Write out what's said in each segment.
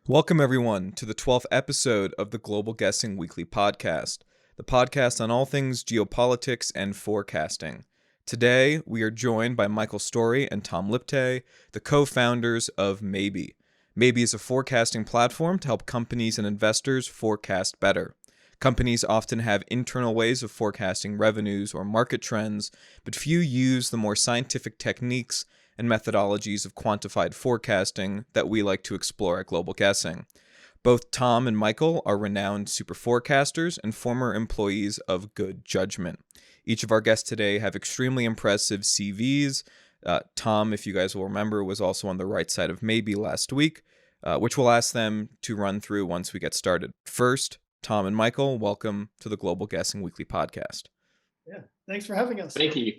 Welcome, everyone, to the 12th episode of the Global Guessing Weekly Podcast, the podcast on all things geopolitics and forecasting. Today, we are joined by Michael Story and Tom Liptay, the co-founders of Maby. Maby is a forecasting platform to help companies and investors forecast better. Companies often have internal ways of forecasting revenues or market trends, but few use the more scientific techniques and methodologies of quantified forecasting that we like to explore at Global Guessing. Both Tom and Michael are renowned superforecasters and former employees of Good Judgement. Each of our guests today have extremely impressive CVs. Tom, if you guys will remember, was also on the right side of Maby last week, which we'll ask them to run through once we get started. First, Tom and Michael, welcome to the Global Guessing Weekly Podcast. Yeah, thanks for having us. Thank you.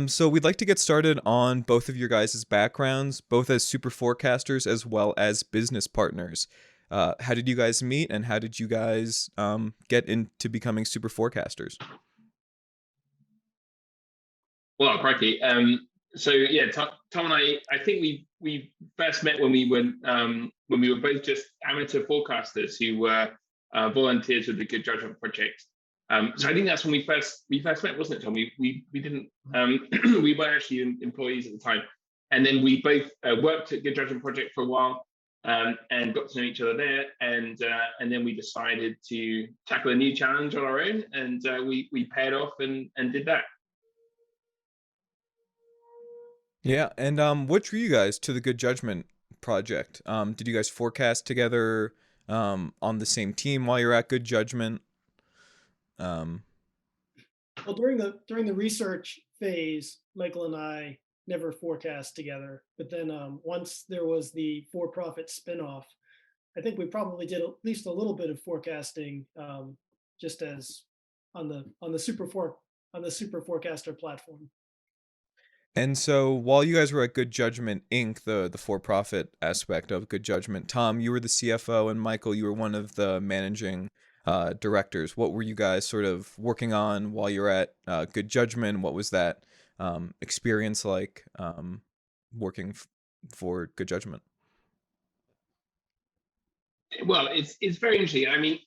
So we'd like to get started on both of your guys' backgrounds, both as super forecasters as well as business partners. How did you guys meet, and how did you guys get into becoming super forecasters? Well, crikey. So yeah, Tom and I think we first met when we were both just amateur forecasters who were volunteers with the Good Judgement project. So I think that's when we first met, wasn't it, Tom? We didn't we were actually employees at the time, and then we both worked at Good Judgement project for a while, and got to know each other there, and then we decided to tackle a new challenge on our own, and we paired off and did that. Yeah, and what drew you guys to the Good Judgement project? Did you guys forecast together on the same team while you're at Good Judgement? Well, during the research phase, Michael and I never forecast together. But then once there was the for-profit spinoff, I think we probably did at least a little bit of forecasting, just as on the super forecaster platform. And so while you guys were at Good Judgement Inc., the for-profit aspect of Good Judgement, Tom, you were the CFO, and Michael, you were one of the managing directors. What were you guys sort of working on while you were at Good Judgement? What was that experience like working for Good Judgement? Well, it's very interesting. I mean,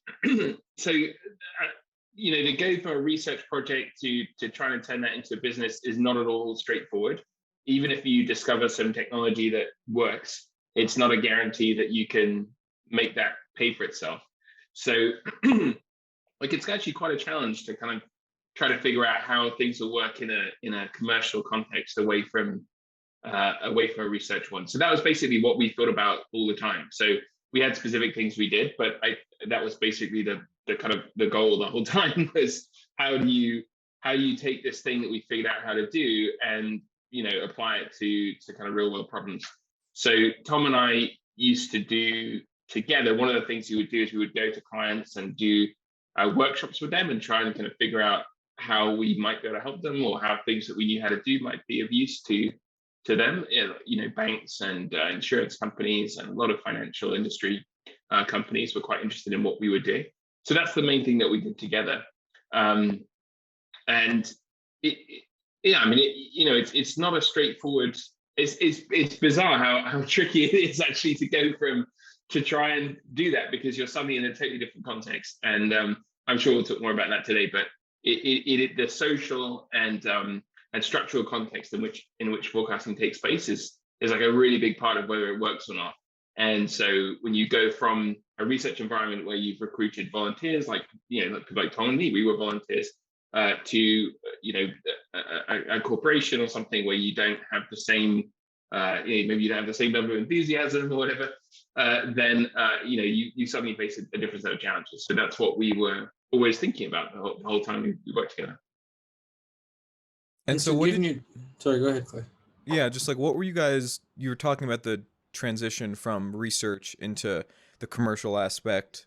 so to go for a research project to try and turn that into a business is not at all straightforward. Even if you discover some technology that works, it's not a guarantee that you can make that pay for itself. So, it's actually quite a challenge to kind of try to figure out how things will work in a commercial context away from a research one. So that was basically what we thought about all the time. So we had specific things we did, but that was basically the kind of the goal the whole time was how do you take this thing that we figured out how to do and apply it to kind of real world problems. So Tom and I used to do together, one of the things we would do is we would go to clients and do workshops with them and try and kind of figure out how we might be able to help them, or how things that we knew how to do might be of use to them. Banks and insurance companies and a lot of financial industry companies were quite interested in what we would do. So that's the main thing that we did together. And it's not a straightforward. It's bizarre how tricky it is actually to try and do that, because you're suddenly in a totally different context. And I'm sure we'll talk more about that today. But the social and structural context in which forecasting takes place is like a really big part of whether it works or not. And so when you go from a research environment where you've recruited volunteers, like Tom and me, we were volunteers, to a corporation or something where you don't have the same maybe you don't have the same level of enthusiasm or whatever, then you suddenly face a different set of challenges. So that's what we were always thinking about the whole time we worked together. And so sorry, go ahead, Clay. Yeah, just like what were you were talking about the transition from research into the commercial aspect.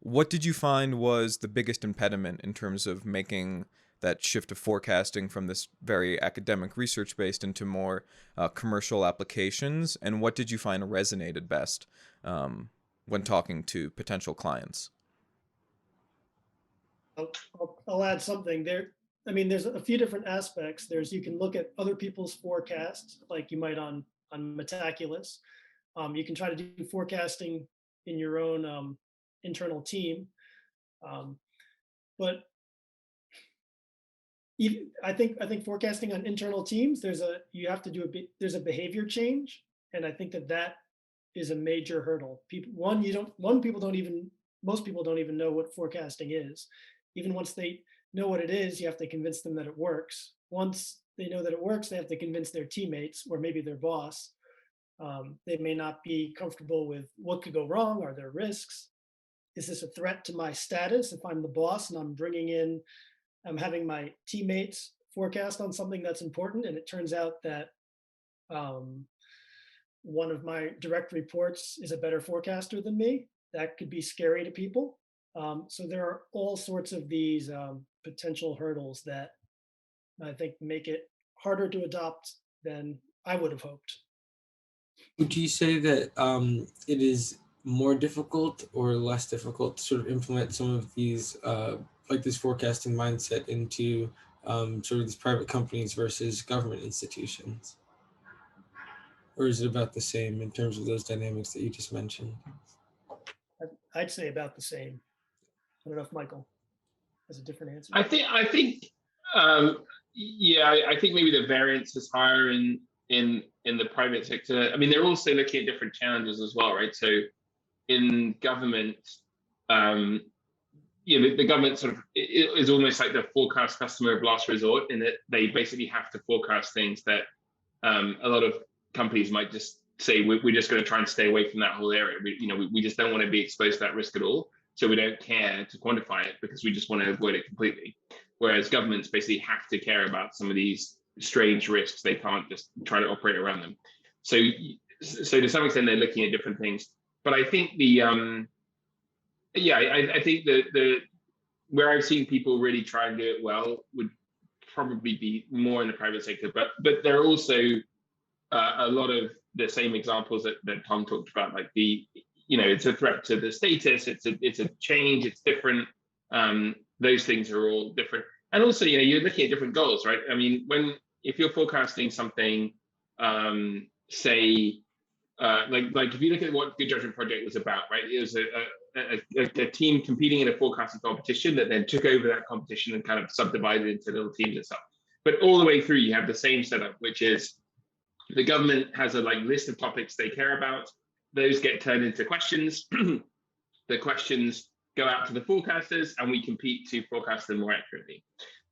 What did you find was the biggest impediment in terms of making that shift of forecasting from this very academic research based into more commercial applications? And what did you find resonated best when talking to potential clients? I'll add something there. I mean, there's a few different aspects. You can look at other people's forecasts, like you might on Metaculus, You can try to do forecasting in your own internal team, but I think forecasting on internal teams, you have to do there's a behavior change, and I think that is a major hurdle. Most people don't even know what forecasting is. Even once they know what it is, you have to convince them that it works. Once they know that it works, they have to convince their teammates or maybe their boss. They may not be comfortable with what could go wrong. Are there risks? Is this a threat to my status if I'm the boss and I'm having my teammates forecast on something that's important, and it turns out that um, one of my direct reports is a better forecaster than me? That could be scary to people. So there are all sorts of these potential hurdles that I think make it harder to adopt than I would have hoped. Would you say that it is more difficult or less difficult to sort of implement some of these, like this forecasting mindset into sort of these private companies versus government institutions? Or is it about the same in terms of those dynamics that you just mentioned? I'd say about the same. I don't know if Michael has a different answer. I think maybe the variance is higher in the private sector. I mean, they're also looking at different challenges as well, right? So in government, the government sort of is almost like the forecast customer of last resort, in that they basically have to forecast things that a lot of companies might just say, we're just going to try and stay away from that whole area. We just don't want to be exposed to that risk at all. So we don't care to quantify it because we just want to avoid it completely. Whereas governments basically have to care about some of these strange risks. They can't just try to operate around them. So to some extent, they're looking at different things. But I think I think the where I've seen people really try and do it well would probably be more in the private sector. But there are also a lot of the same examples that Tom talked about, like it's a threat to the status, it's a change, it's different. Those things are all different. And also, you're looking at different goals, right? I mean, if you're forecasting something, say, like if you look at what Good Judgement Project was about, right? It was a team competing in a forecasting competition that then took over that competition and kind of subdivided into little teams and stuff. But all the way through, you have the same setup, which is the government has a list of topics they care about. Those get turned into questions. The questions go out to the forecasters, and we compete to forecast them more accurately.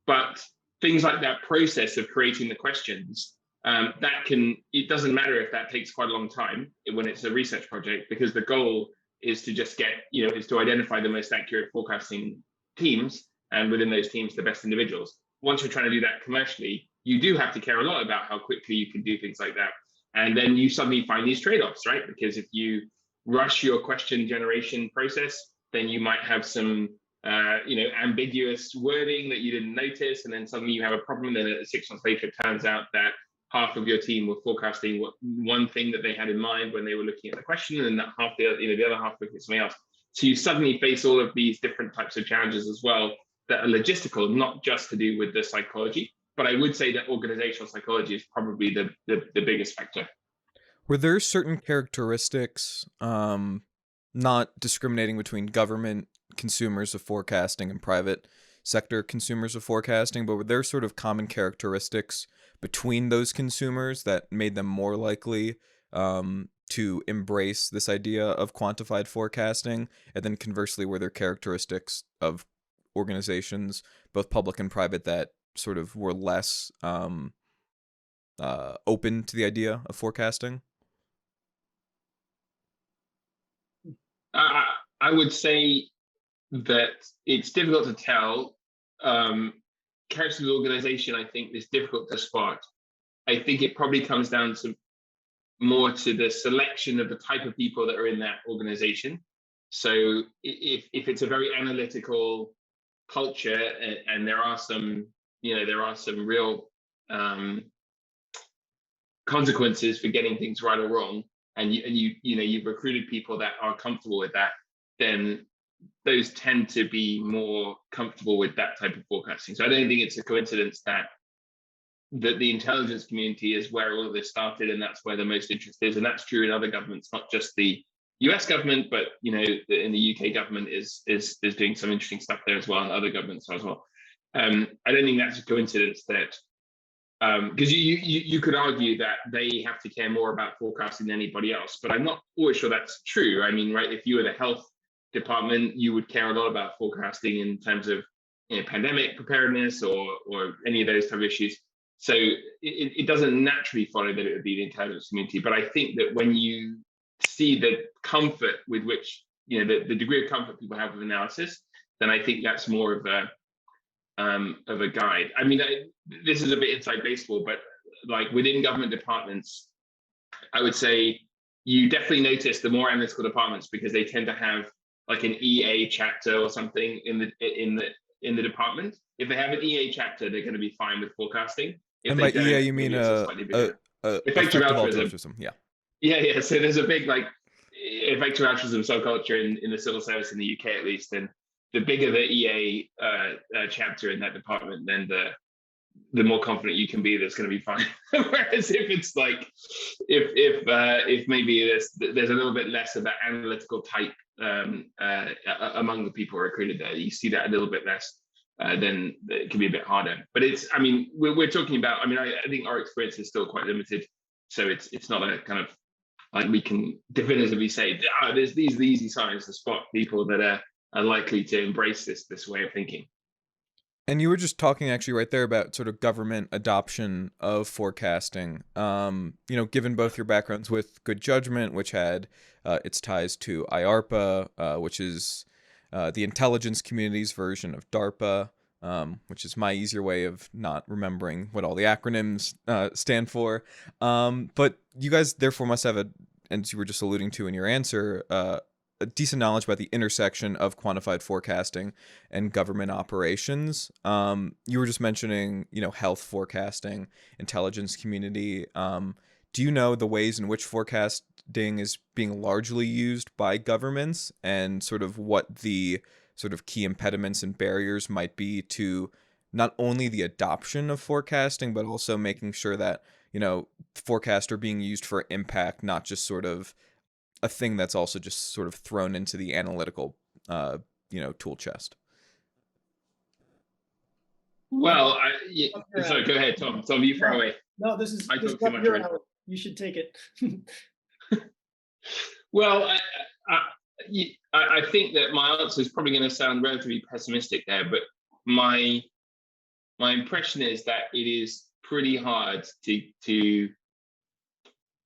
But things like that process of creating the questions, it doesn't matter if that takes quite a long time when it's a research project, because the goal is to just is to identify the most accurate forecasting teams, and within those teams, the best individuals. Once you're trying to do that commercially, you do have to care a lot about how quickly you can do things like that. And then you suddenly find these trade-offs, right? Because if you rush your question generation process, then you might have some ambiguous wording that you didn't notice, and then suddenly you have a problem. Then 6 months later, it turns out that half of your team were forecasting one thing that they had in mind when they were looking at the question, and that half, the other half looking at something else. So you suddenly face all of these different types of challenges as well that are logistical, not just to do with the psychology. But I would say that organizational psychology is probably the biggest factor. Were there certain characteristics, not discriminating between government consumers of forecasting and private sector consumers of forecasting, but were there sort of common characteristics between those consumers that made them more likely to embrace this idea of quantified forecasting? And then conversely, were there characteristics of organizations, both public and private, that sort of were less open to the idea of forecasting? I would say that it's difficult to tell. Characters of the organization, I think, is difficult to spot. I think it probably comes down to more to the selection of the type of people that are in that organization. So if it's a very analytical culture, and there are some real consequences for getting things right or wrong, and you've recruited people that are comfortable with that, then those tend to be more comfortable with that type of forecasting. So I don't think it's a coincidence that that the intelligence community is where all of this started, and that's where the most interest is. And that's true in other governments, not just the US government, but in the UK government is doing some interesting stuff there as well, and other governments as well. I don't think that's a coincidence that because you could argue that they have to care more about forecasting than anybody else, but I'm not always sure that's true. I mean, right, if you were the health department, you would care a lot about forecasting in terms of pandemic preparedness or any of those type of issues. So it doesn't naturally follow that it would be the intelligence community. But I think that when you see the comfort with which, the degree of comfort people have with analysis, then I think that's more of a guide. I mean, this is a bit inside baseball, but like within government departments, I would say you definitely notice the more analytical departments, because they tend to have like an EA chapter or something in the department. If they have an EA chapter, they're going to be fine with forecasting. If and by EA, you mean effective altruism. Yeah. So there's a big like effective altruism subculture in the civil service in the UK at least, and the bigger the EA chapter in that department, then the more confident you can be that's going to be fine. Whereas if it's like if maybe there's a little bit less of that analytical type among the people recruited there, you see that a little bit less, then it can be a bit harder. But we're talking about, I think our experience is still quite limited, so it's not a kind of like we can definitively say there's these easy signs to spot people that are likely to embrace this way of thinking. And you were just talking actually right there about sort of government adoption of forecasting. Given both your backgrounds with Good Judgement, which had its ties to IARPA, which is the intelligence community's version of DARPA, which is my easier way of not remembering what all the acronyms stand for. But you guys therefore must have as you were just alluding to in your answer, a decent knowledge about the intersection of quantified forecasting and government operations. You were just mentioning, health forecasting, intelligence community. Do you know the ways in which forecasting is being largely used by governments, and sort of what the sort of key impediments and barriers might be to not only the adoption of forecasting, but also making sure that, forecasts are being used for impact, not just sort of a thing that's also just sort of thrown into the analytical, tool chest? Well, sorry, go ahead, Tom. Tom, you throw away. No, this is your hour. You should take it. Well, I think that my answer is probably going to sound relatively pessimistic there, but my impression is that it is pretty hard to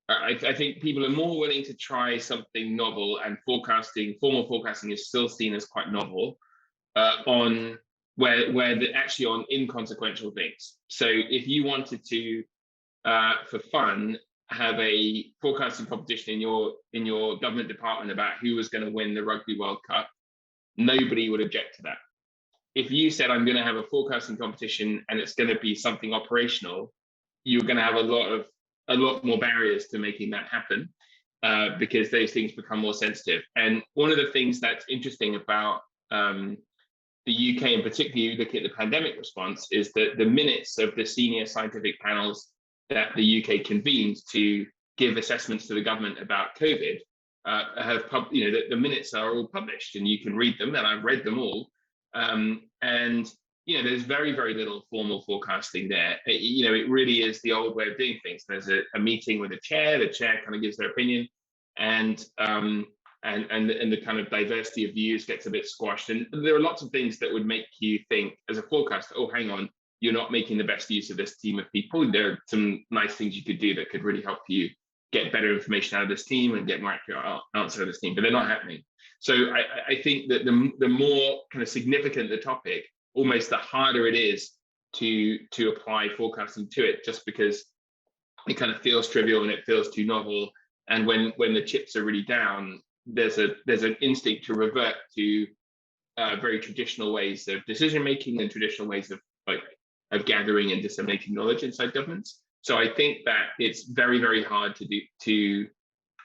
I think people are more willing to try something novel, and formal forecasting is still seen as quite novel on actually on inconsequential things. So if you wanted to, for fun, have a forecasting competition in your government department about who was going to win the Rugby World Cup, nobody would object to that. If you said, I'm going to have a forecasting competition and it's going to be something operational, you're going to have a lot more barriers to making that happen, because those things become more sensitive. And one of the things that's interesting about the UK, and particularly you look at the pandemic response, is that the minutes of the senior scientific panels that the UK convened to give assessments to the government about COVID the minutes are all published, and you can read them, and I've read them all. And there's very, very little formal forecasting there. It really is the old way of doing things. There's a meeting with the chair kind of gives their opinion, and the kind of diversity of views gets a bit squashed. And there are lots of things that would make you think as a forecaster, oh, hang on, you're not making the best use of this team of people. There are some nice things you could do that could really help you get better information out of this team and get more accurate answer out of this team, but they're not happening. So I think that the more kind of significant the topic, almost the harder it is to apply forecasting to it, just because it kind of feels trivial and it feels too novel. And when the chips are really down, there's an instinct to revert to very traditional ways of decision making and traditional ways of gathering and disseminating knowledge inside governments. So I think that it's very, very hard to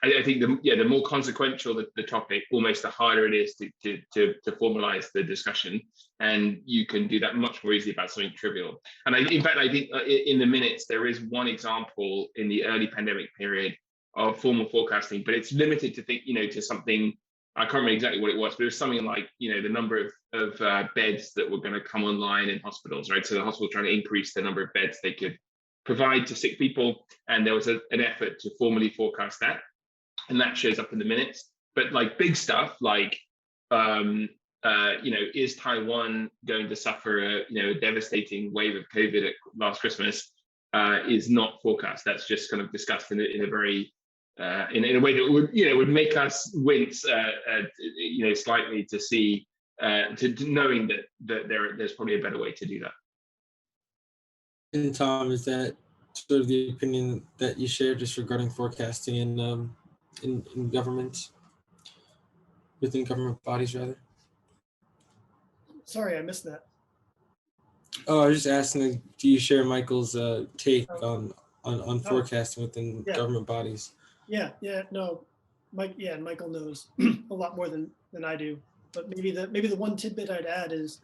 I think the more consequential the topic, almost the harder it is to formalize the discussion, and you can do that much more easily about something trivial. And in fact, I think in the minutes there is one example in the early pandemic period of formal forecasting, but it's limited to to something. I can't remember exactly what it was, but it was something like the number of beds that were going to come online in hospitals, right? So the hospital trying to increase the number of beds they could provide to sick people, and there was an effort to formally forecast that, and that shows up in the minutes. But like big stuff like is Taiwan going to suffer a devastating wave of COVID at last Christmas, is not forecast. That's just kind of discussed in a very in a way that would make us wince slightly to see to knowing that there's probably a better way to do that. And Tom, is that sort of the opinion that you share just regarding forecasting in government, within government bodies rather? Sorry, I missed that. Oh, I was just asking, do you share Michael's take on forecasting within government bodies? Yeah, no, Michael knows a lot more than I do. But maybe the one tidbit I'd add is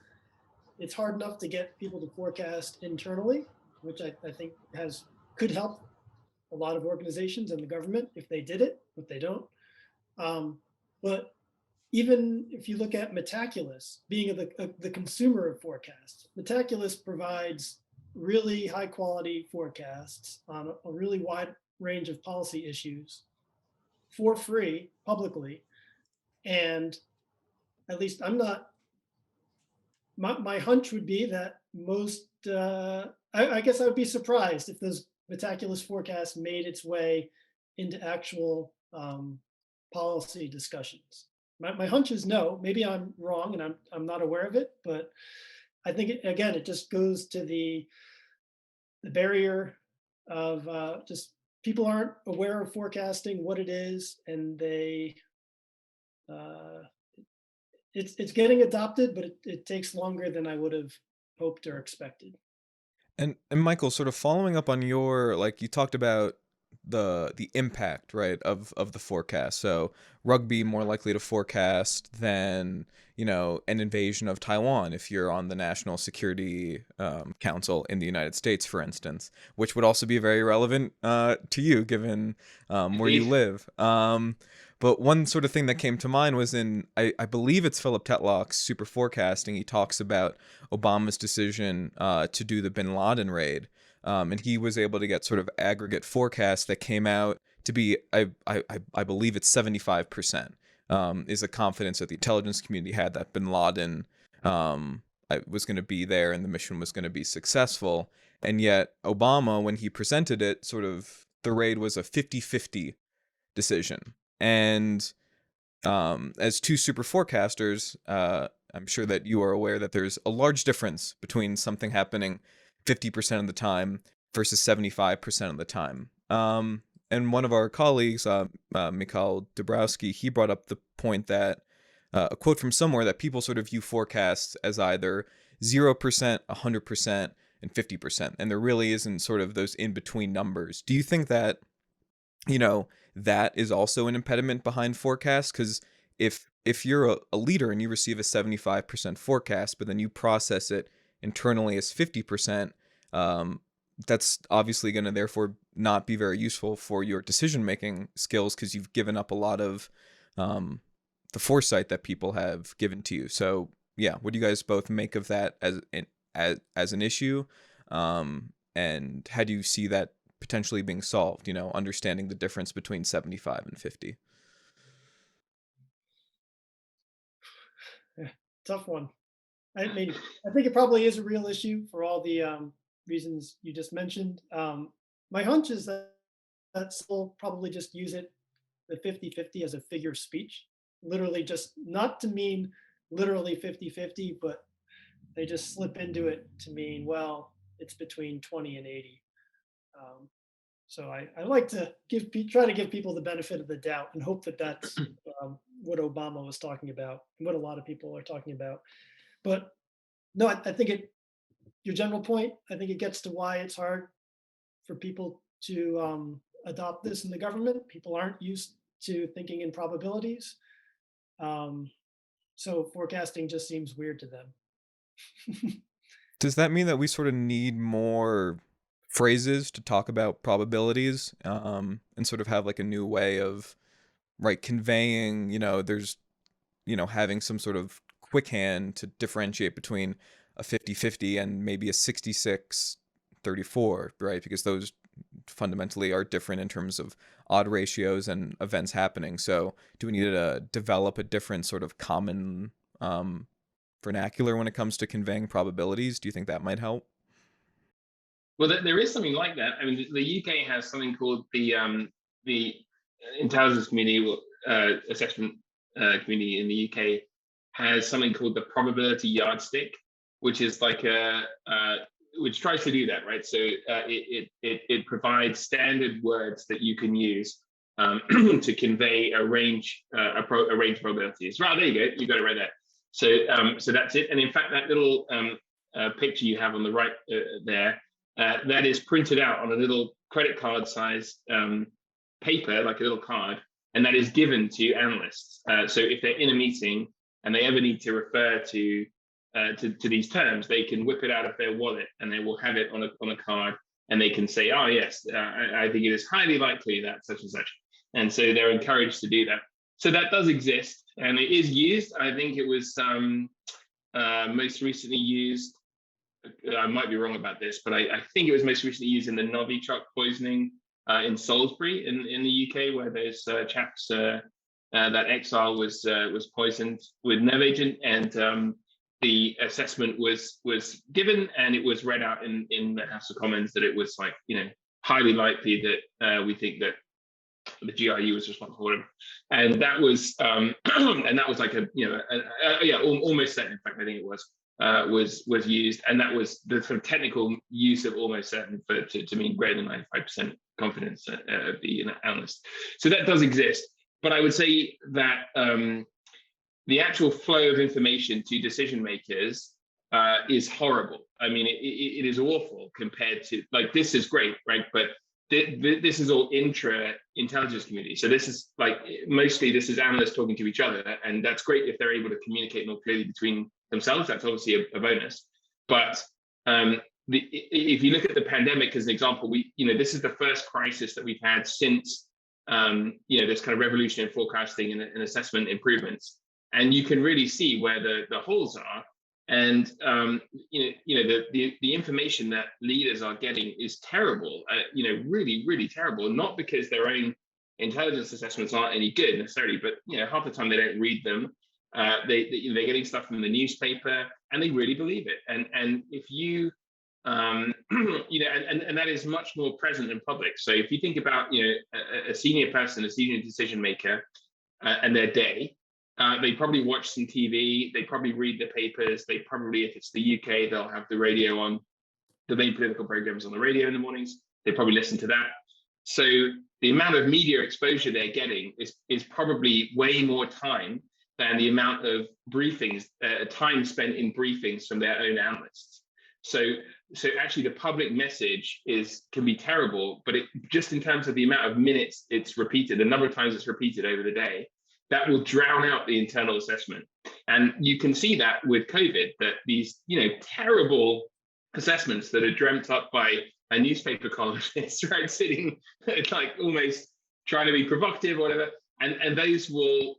it's hard enough to get people to forecast internally, which I think could help a lot of organizations and the government if they did it, but they don't. But even if you look at Metaculus, being the consumer of forecasts, Metaculus provides really high quality forecasts on a really wide range of policy issues for free publicly. And at least my hunch would be that most, I guess I would be surprised if those Metaculus forecasts made its way into actual policy discussions. My hunch is no. Maybe I'm wrong and I'm not aware of it, but I think it just goes to the barrier of just people aren't aware of forecasting, what it is, and it's getting adopted, but it takes longer than I would have hoped or expected. And Michael, sort of following up on your, like, you talked about the impact, right, of the forecast. So rugby more likely to forecast than an invasion of Taiwan if you're on the National Security Council in the United States, for instance, which would also be very relevant to you given where you live. But one sort of thing that came to mind was I believe it's Philip Tetlock's Super Forecasting. He talks about Obama's decision to do the bin Laden raid. And he was able to get sort of aggregate forecasts that came out to be, I believe it's 75%, is the confidence that the intelligence community had that bin Laden was going to be there and the mission was going to be successful. And yet Obama, when he presented it, sort of the raid was a 50-50 decision. And as two super forecasters, I'm sure that you are aware that there's a large difference between something happening 50% of the time versus 75% of the time. And one of our colleagues, Mikhail Dabrowski, he brought up the point that a quote from somewhere that people sort of view forecasts as either 0%, 100%, and 50%. And there really isn't sort of those in-between numbers. Do you think that, that is also an impediment behind forecasts? Because if you're a leader and you receive a 75% forecast, but then you process it internally as 50%, that's obviously going to therefore not be very useful for your decision-making skills because you've given up a lot of the foresight that people have given to you. So yeah, what do you guys both make of that as an issue? And how do you see that potentially being solved, understanding the difference between 75 and 50? Yeah, tough one. I mean, I think it probably is a real issue for all the reasons you just mentioned. My hunch is that we'll probably just use the 50-50 as a figure of speech, literally just not to mean literally 50-50, but they just slip into it to mean, well, it's between 20 and 80. So I like to try to give people the benefit of the doubt and hope that that's what Obama was talking about, and what a lot of people are talking about. But no, I think your general point, I think it gets to why it's hard for people to adopt this in the government. People aren't used to thinking in probabilities. So forecasting just seems weird to them. Does that mean that we sort of need more phrases to talk about probabilities, and sort of have like a new way of conveying, there's, having some sort of quick hand to differentiate between a 50-50 and maybe a 66-34, right? Because those fundamentally are different in terms of odd ratios and events happening. So do we need to develop a different sort of common vernacular when it comes to conveying probabilities? Do you think that might help? Well, there is something like that. I mean, the UK has something called the intelligence community assessment community in the UK has something called the probability yardstick, which is like which tries to do that, right? So it provides standard words that you can use to convey a range of probabilities. Right, there you go. You got it right there. So that's it. And in fact, that little picture you have on the right there, that is printed out on a little credit card size paper, like a little card, and that is given to analysts. So if they're in a meeting and they ever need to refer to these terms, they can whip it out of their wallet and they will have it on a card, and they can say, oh yes, I think it is highly likely that such and such. And so they're encouraged to do that. So that does exist, and it is used. I think it was most recently used, I might be wrong about this, but I think it was most recently used in the Novichok poisoning in Salisbury in the UK, where those chaps, that exile was poisoned with nerve agent, and the assessment was given, and it was read out in the House of Commons that it was like, highly likely that we think that the GRU was responsible for him, and that was and that was like almost certain. In fact, I think it was used, and that was the sort of technical use of almost certain to mean greater than 95% confidence of the analyst. So that does exist, but I would say that the actual flow of information to decision makers is horrible. I mean, it is awful compared to, like, this is great, right? But this is all intra-intelligence community. So this is like, mostly this is analysts talking to each other, and that's great if they're able to communicate more clearly between themselves. That's obviously a bonus. But if you look at the pandemic as an example, this is the first crisis that we've had since this kind of revolution in forecasting and assessment improvements. And you can really see where the holes are. And the information that leaders are getting is terrible, really, really terrible. Not because their own intelligence assessments aren't any good necessarily, but half the time they don't read them. They're getting stuff from the newspaper, and they really believe it. And if you and that is much more present in public. So if you think about a senior person, a senior decision maker, and their day. They probably watch some TV, they probably read the papers, they probably, if it's the UK, they'll have the radio on, the main political programs on the radio in the mornings, they probably listen to that. So the amount of media exposure they're getting is probably way more time than the amount of briefings, time spent in briefings from their own analysts. So actually the public message can be terrible, but just in terms of the amount of minutes it's repeated, the number of times it's repeated over the day, that will drown out the internal assessment. And you can see that with COVID, that these, terrible assessments that are dreamt up by a newspaper columnist, right, sitting like almost trying to be provocative or whatever, and those will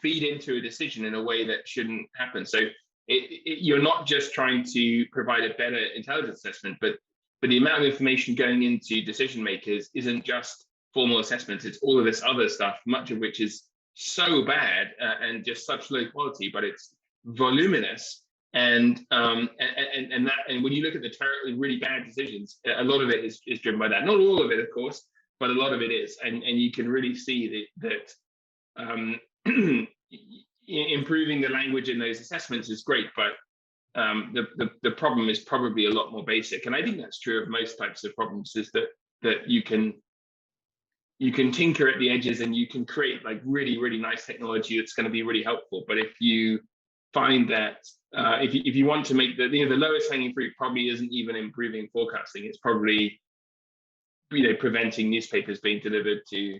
feed into a decision in a way that shouldn't happen. So you're not just trying to provide a better intelligence assessment, but the amount of information going into decision makers isn't just formal assessments, it's all of this other stuff, much of which is so bad and just such low quality, but it's voluminous. And when you look at the terribly really bad decisions, a lot of it is driven by that. Not all of it, of course, but a lot of it is. And you can really see that improving the language in those assessments is great, but the problem is probably a lot more basic. And I think that's true of most types of problems, is that you can tinker at the edges and you can create like really, really nice technology that's going to be really helpful. But if you find that if you want to make the lowest hanging fruit probably isn't even improving forecasting, it's probably preventing newspapers being delivered to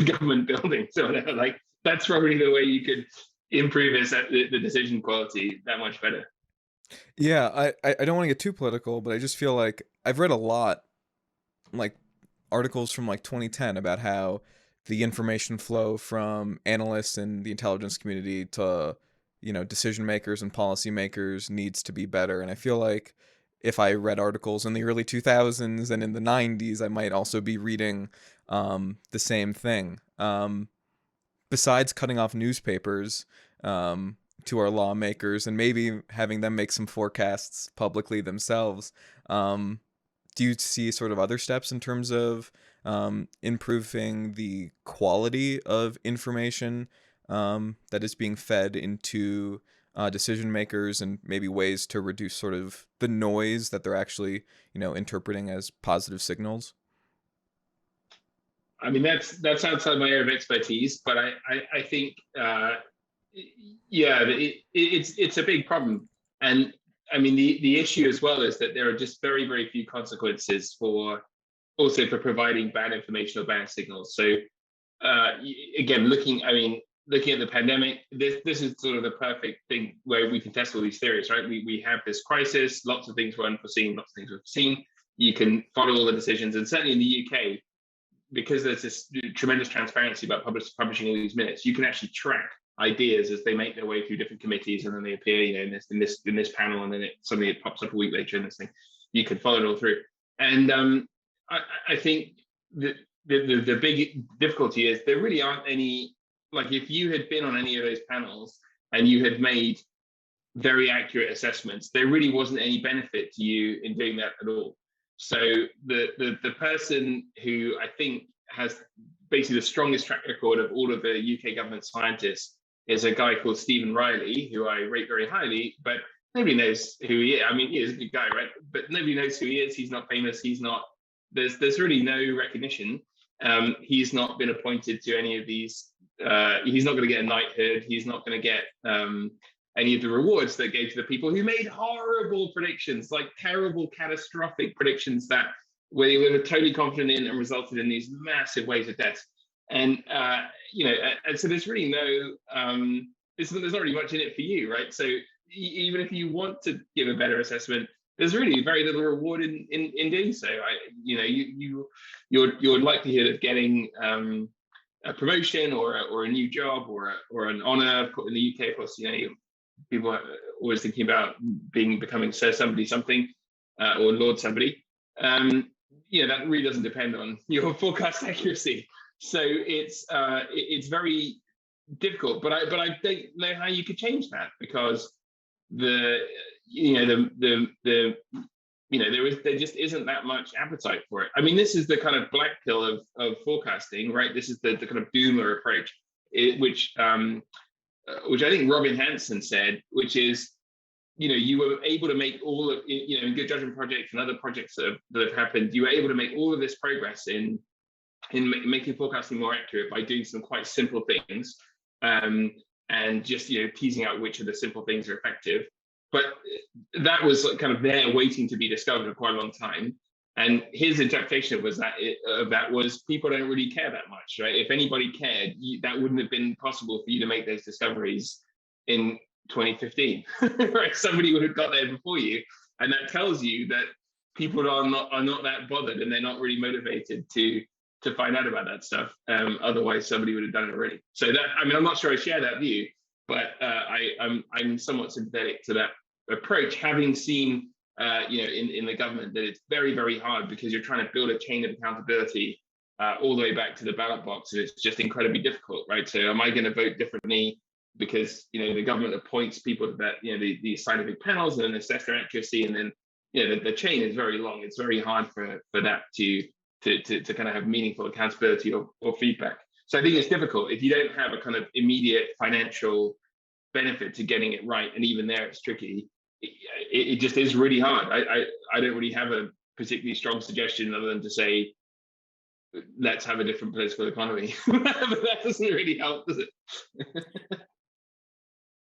government buildings or whatever. Like that's probably the way you could improve the decision quality that much better. Yeah, I don't want to get too political, but I just feel like I've read a lot, like articles from like 2010 about how the information flow from analysts and the intelligence community to, decision makers and policymakers needs to be better. And I feel like if I read articles in the early 2000s and in the 90s, I might also be reading the same thing. Besides cutting off newspapers to our lawmakers and maybe having them make some forecasts publicly themselves, do you see sort of other steps in terms of improving the quality of information that is being fed into decision makers, and maybe ways to reduce sort of the noise that they're actually, interpreting as positive signals? I mean, that's outside my area of expertise, but I think it's a big problem. And I mean, the issue as well is that there are just very, very few consequences for providing bad information or bad signals. So again, looking at the pandemic, this is sort of the perfect thing where we can test all these theories, right? We have this crisis, lots of things were unforeseen, lots of things were foreseen. You can follow all the decisions, and certainly in the UK, because there's this tremendous transparency about publishing all these minutes, you can actually track ideas as they make their way through different committees, and then they appear, in this panel, and then suddenly it pops up a week later in this thing. You can follow it all through. And I think the big difficulty is there really aren't any, like if you had been on any of those panels and you had made very accurate assessments, there really wasn't any benefit to you in doing that at all. So the person who I think has basically the strongest track record of all of the UK government scientists is a guy called Stephen Riley, who I rate very highly, but nobody knows who he is. I mean, he is a good guy, right? But nobody knows who he is. He's not famous. There's really no recognition. He's not been appointed to any of these. He's not going to get a knighthood. He's not going to get any of the rewards that gave to the people who made horrible predictions, like terrible, catastrophic predictions that they were totally confident in and resulted in these massive waves of death. And and so there's really there's not really much in it for you, right? So even if you want to give a better assessment, there's really very little reward in doing so. Your likelihood of getting a promotion or a new job or an honor in the UK, of course, people are always thinking about becoming Sir somebody something or Lord somebody. That really doesn't depend on your forecast accuracy. So it's very difficult. But I don't know how you could change that, because there just isn't that much appetite for it. I mean, this is the kind of black pill of forecasting, right? This is the kind of doomer approach, which I think Robin Hanson said, which is, you were able to make all of, in Good Judgement projects and other projects that have happened, you were able to make all of this progress in making forecasting more accurate by doing some quite simple things, and just teasing out which of the simple things are effective. But that was kind of there waiting to be discovered for quite a long time. And his interpretation was that people don't really care that much, right? If anybody cared, that wouldn't have been possible for you to make those discoveries in 2015, right? Somebody would have got there before you, and that tells you that people are not that bothered, and they're not really motivated to find out about that stuff. Otherwise, somebody would have done it already. So I'm not sure I share that view, but I'm somewhat sympathetic to that approach, having seen in the government that it's very, very hard, because you're trying to build a chain of accountability all the way back to the ballot box, and it's just incredibly difficult, right? So am I going to vote differently because the government appoints people to that, the scientific panels, and then assess their accuracy, and then the chain is very long. It's very hard for that to kind of have meaningful accountability or feedback. So I think it's difficult if you don't have a kind of immediate financial benefit to getting it right, and even there it's tricky. It just is really hard. I don't really have a particularly strong suggestion other than to say, let's have a different political economy. But that doesn't really help, does it?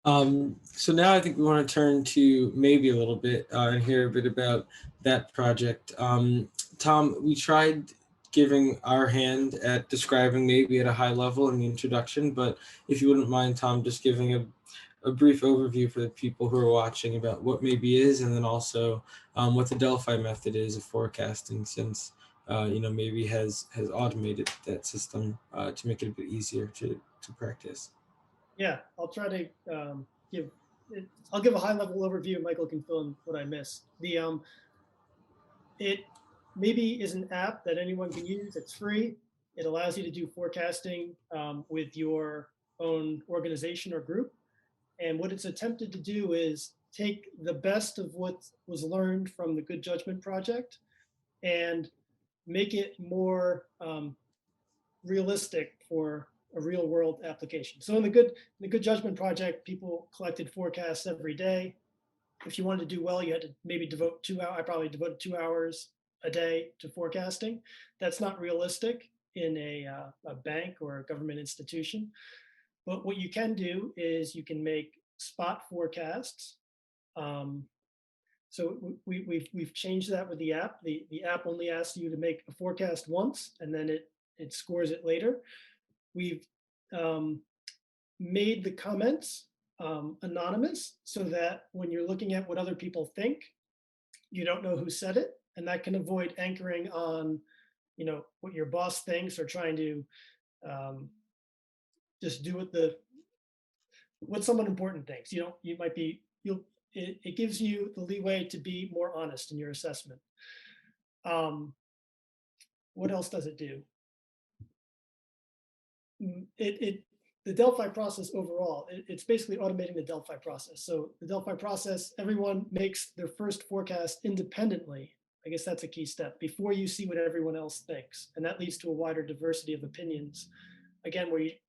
So now I think we want to turn to Maby a little bit and hear a bit about that project. Tom, we tried giving our hand at describing maybe at a high level in the introduction, but if you wouldn't mind, Tom, just giving a brief overview for the people who are watching about what Maby is, and then also what the Delphi method is of forecasting, since Maby has automated that system to make it a bit easier to practice. Yeah, I'll try to give. I'll give a high level overview. Michael can fill in what I miss. It Maybe is an app that anyone can use. It's free. It allows you to do forecasting with your own organization or group. And what it's attempted to do is take the best of what was learned from the Good Judgement project and make it more realistic for a real world application. So in the Good Judgement project, people collected forecasts every day. If you wanted to do well, you had to maybe devote 2 hours. I probably devoted 2 hours a day to forecasting. That's not realistic in a bank or a government institution. But what you can do is you can make spot forecasts. So we've changed that with the app. The app only asks you to make a forecast once, and then it scores it later. We've made the comments anonymous so that when you're looking at what other people think, you don't know who said it, and that can avoid anchoring on, what your boss thinks or trying to just do what someone important thinks. It gives you the leeway to be more honest in your assessment. What else does it do? The Delphi process overall, it's basically automating the Delphi process. So the Delphi process, everyone makes their first forecast independently. I guess that's a key step before you see what everyone else thinks. And that leads to a wider diversity of opinions, again, where it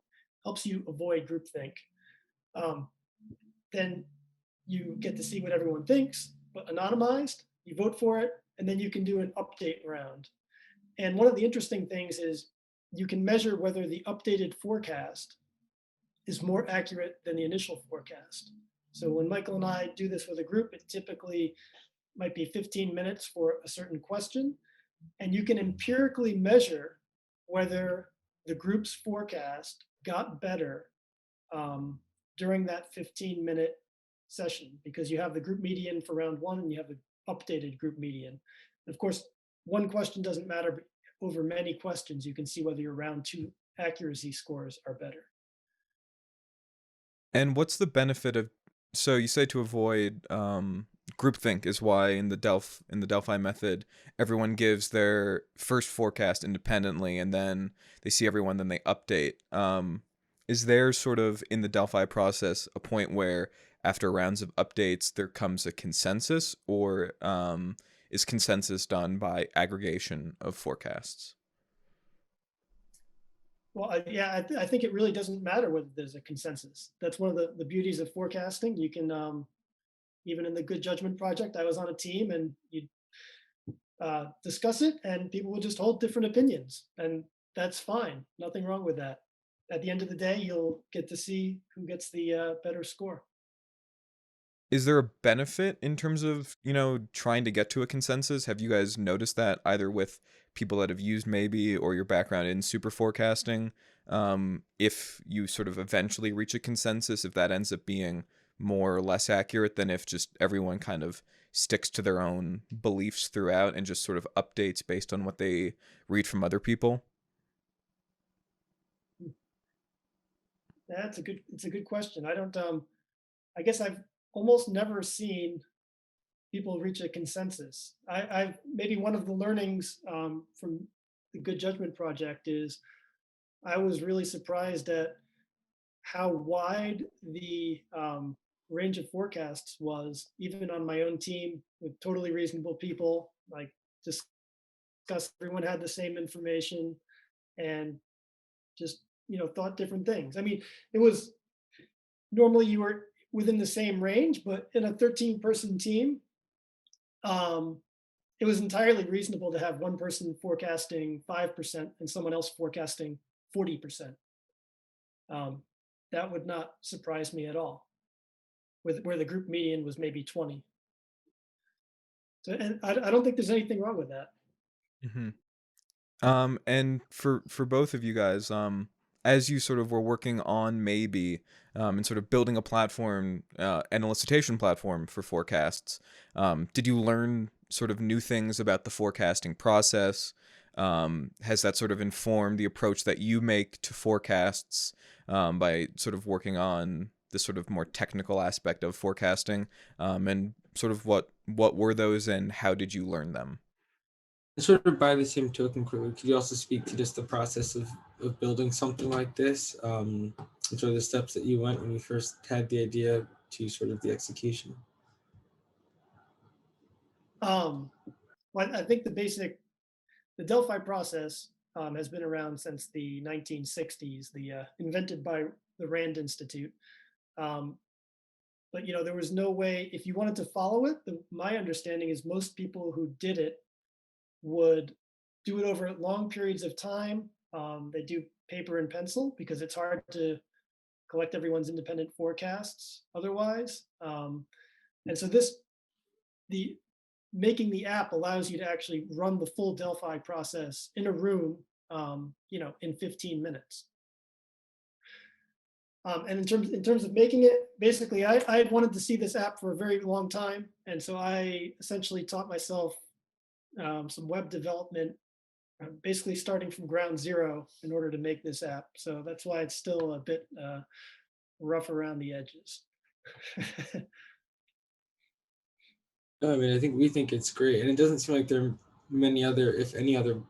helps you avoid groupthink. Then you get to see what everyone thinks, but anonymized, you vote for it, and then you can do an update round. And one of the interesting things is you can measure whether the updated forecast is more accurate than the initial forecast. So when Michael and I do this with a group, it typically might be 15 minutes for a certain question. And you can empirically measure whether the group's forecast got better during that 15-minute session, because you have the group median for round one and you have the updated group median. And of course, one question doesn't matter, but over many questions, you can see whether your round two accuracy scores are better. And what's the benefit of? So you say to avoid groupthink is why in the Delphi method, everyone gives their first forecast independently, and then they see everyone, then they update. Is there sort of in the Delphi process a point where after rounds of updates there comes a consensus, or is consensus done by aggregation of forecasts? Well, I think it really doesn't matter whether there's a consensus. That's one of the beauties of forecasting. You can, even in the Good Judgement project, I was on a team and you discuss it and people will just hold different opinions, and that's fine. Nothing wrong with that. At the end of the day, you'll get to see who gets the better score. Is there a benefit in terms of, trying to get to a consensus? Have you guys noticed that either with people that have used Maby or your background in super forecasting? If you sort of eventually reach a consensus, if that ends up being more or less accurate than if just everyone kind of sticks to their own beliefs throughout and just sort of updates based on what they read from other people? It's a good question. I guess I've almost never seen people reach a consensus. I've maybe one of the learnings from the Good Judgement project is I was really surprised at how wide the range of forecasts was, even on my own team with totally reasonable people. Like discussed, everyone had the same information and just thought different things. I mean, it was normally you were within the same range, but in a 13-person team, it was entirely reasonable to have one person forecasting 5% and someone else forecasting 40%. That would not surprise me at all, where the group median was maybe 20. So, and I don't think there's anything wrong with that. Hmm. And for both of you guys, as you sort of were working on Maby, and sort of building a platform, an elicitation platform for forecasts, did you learn sort of new things about the forecasting process? Has that sort of informed the approach that you make to forecasts, by sort of working on this sort of more technical aspect of forecasting? And sort of what were those, and how did you learn them? And sort of by the same token, quickly, could you also speak to just the process of building something like this, and sort of the steps that you went when you first had the idea to sort of the execution? Um, well, I think the Delphi process has been around since the 1960s, invented by the Rand Institute. Um, but there was no way if you wanted to follow it. My understanding is most people who did it would do it over long periods of time. They do paper and pencil because it's hard to collect everyone's independent forecasts otherwise. And so the making the app allows you to actually run the full Delphi process in a room, in 15 minutes. And in terms of making it, basically, I had wanted to see this app for a very long time, and so I essentially taught myself some web development, basically starting from ground zero in order to make this app. So that's why it's still a bit rough around the edges. No, I mean, I think we think it's great, and it doesn't seem like there are many other, if any other,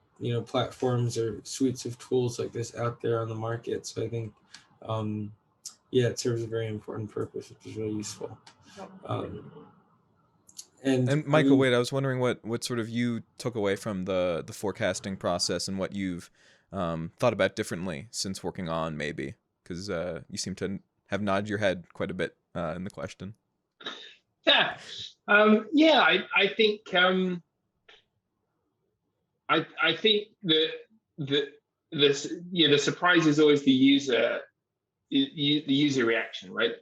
platforms or suites of tools like this out there on the market. So I think, um, yeah, it serves a very important purpose, which is really useful. Um, and And I Michael, mean, wait, I was wondering what sort of you took away from the forecasting process, and what you've thought about differently since working on Maybe, because you seem to have nodded your head quite a bit in the question. Yeah, I think I think that the surprise is always the user reaction, right?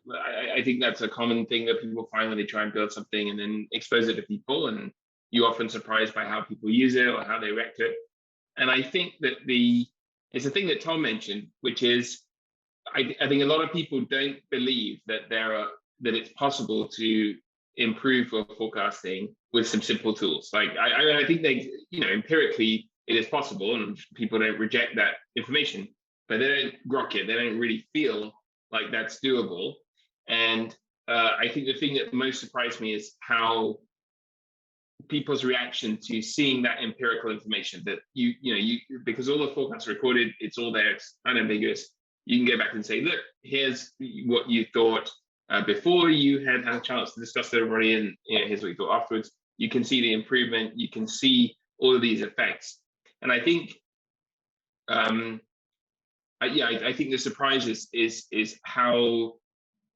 I think that's a common thing that people find when they try and build something and then expose it to people, and you're often surprised by how people use it or how they react to it. And I think that it's a thing that Tom mentioned, which is I think a lot of people don't believe that that it's possible to improve your forecasting with some simple tools. Like I think they, empirically it is possible, and people don't reject that information, but they don't grok it. They don't really feel like that's doable. And I think the thing that most surprised me is how people's reaction to seeing that empirical information that you because all the forecasts are recorded, it's all there, it's unambiguous. You can go back and say, look, here's what you thought before you had a chance to discuss with everybody, and here's what you thought afterwards. You can see the improvement, you can see all of these effects. And I think I think the surprise is how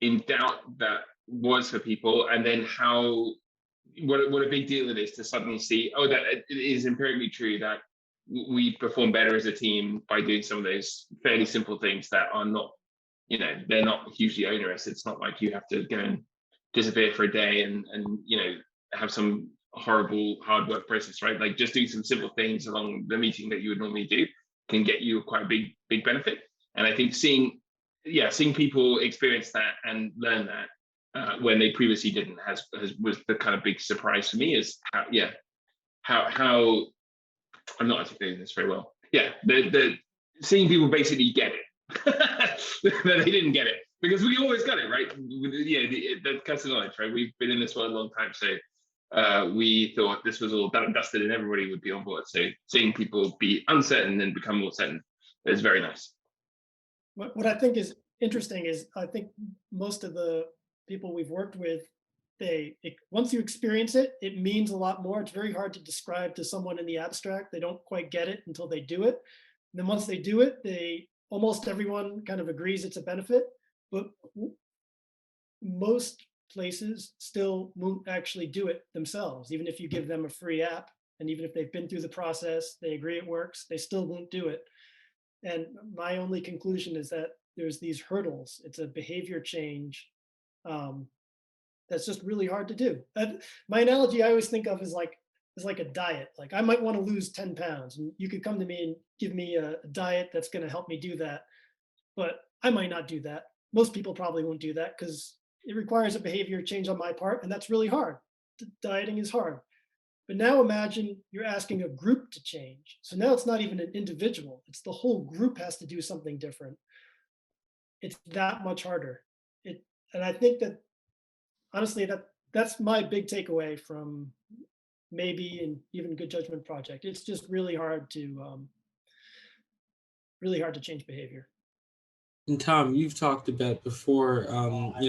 in doubt that was for people, and then how what a big deal it is to suddenly see, oh, that it is empirically true that we perform better as a team by doing some of those fairly simple things that are not, they're not hugely onerous. It's not like you have to go and disappear for a day and have some horrible hard work process, right? Like just doing some simple things along the meeting that you would normally do can get you quite a big benefit. And I think seeing people experience that and learn that when they previously didn't was the kind of big surprise for me, is how I'm not articulating this very well. Yeah, the seeing people basically get it that they didn't get it, because we always got it right. The custom knowledge, right? We've been in this world a long time, so we thought this was all done and dusted and everybody would be on board. So seeing people be uncertain and become more certain is very nice. What I think is interesting is I think most of the people we've worked with, once you experience it, it means a lot more. It's very hard to describe to someone in the abstract. They don't quite get it until they do it. And then once they do it, almost everyone kind of agrees it's a benefit. But most places still won't actually do it themselves, even if you give them a free app, and even if they've been through the process, they agree it works, they still won't do it. And my only conclusion is that there's these hurdles. It's a behavior change that's just really hard to do. My analogy I always think of is like is like a diet. Like I might want to lose 10 pounds, and you could come to me and give me a diet that's going to help me do that. But I might not do that. Most people probably won't do that because it requires a behavior change on my part, and that's really hard. Dieting is hard. But now imagine you're asking a group to change. So now it's not even an individual, it's the whole group has to do something different. It's that much harder. And I think that honestly, that's my big takeaway from Maybe and even Good Judgment Project. It's just really hard to change behavior. And Tom, you've talked about before,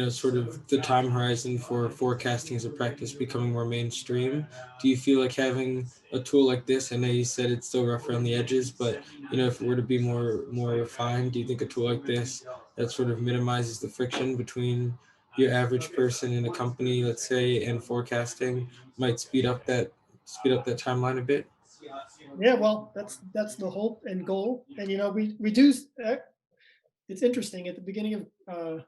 sort of the time horizon for forecasting as a practice becoming more mainstream. Do you feel like having a tool like this? I know you said it's still rough around the edges, but if it were to be more refined, do you think a tool like this that sort of minimizes the friction between your average person in a company, let's say, and forecasting might speed up that timeline a bit? Yeah, well, that's the hope and goal. And we do. It's interesting. At the beginning of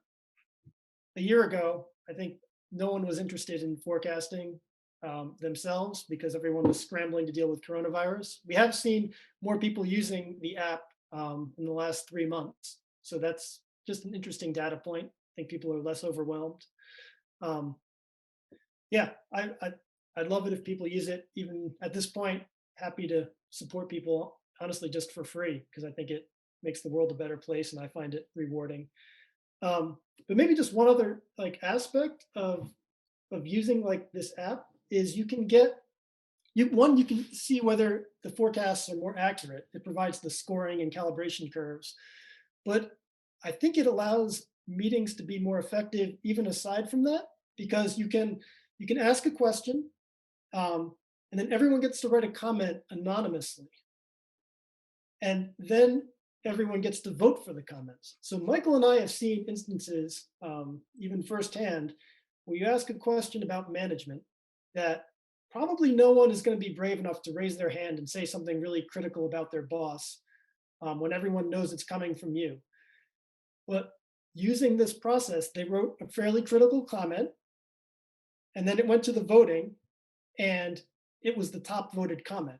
a year ago, I think no one was interested in forecasting themselves because everyone was scrambling to deal with coronavirus. We have seen more people using the app in the last 3 months, so that's just an interesting data point. I think people are less overwhelmed. Um, yeah, I'd love it if people use it. Even at this point, happy to support people honestly just for free because I think it makes the world a better place and I find it rewarding. But maybe just one other like aspect of using like this app is you can see whether the forecasts are more accurate. It provides the scoring and calibration curves, but I think it allows meetings to be more effective even aside from that because you can ask a question, and then everyone gets to write a comment anonymously, and then everyone gets to vote for the comments. So Michael and I have seen instances, even firsthand, where you ask a question about management that probably no one is going to be brave enough to raise their hand and say something really critical about their boss when everyone knows it's coming from you. But using this process, they wrote a fairly critical comment, and then it went to the voting, and it was the top voted comment.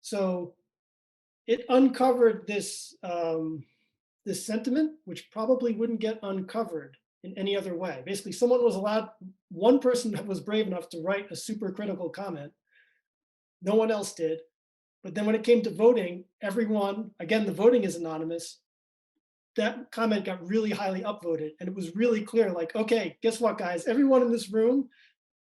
So it uncovered this sentiment, which probably wouldn't get uncovered in any other way. Basically, one person was brave enough to write a super critical comment. No one else did. But then when it came to voting, everyone, again, the voting is anonymous. That comment got really highly upvoted. And it was really clear, like, okay, guess what, guys? Everyone in this room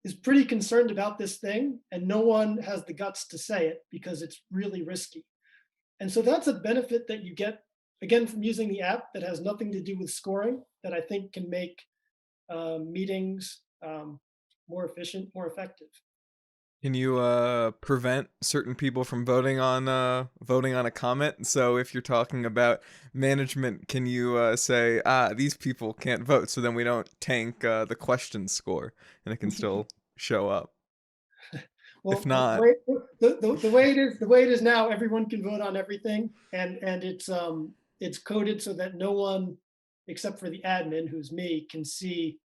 is pretty concerned about this thing, and no one has the guts to say it because it's really risky. And so that's a benefit that you get, again, from using the app that has nothing to do with scoring that I think can make meetings more efficient, more effective. Can you prevent certain people from voting on a comment? So if you're talking about management, can you say, these people can't vote, so then we don't tank the question score, and it can still show up? Well, If not, the way it is now, everyone can vote on everything, and it's coded so that no one except for the admin, who's me, can see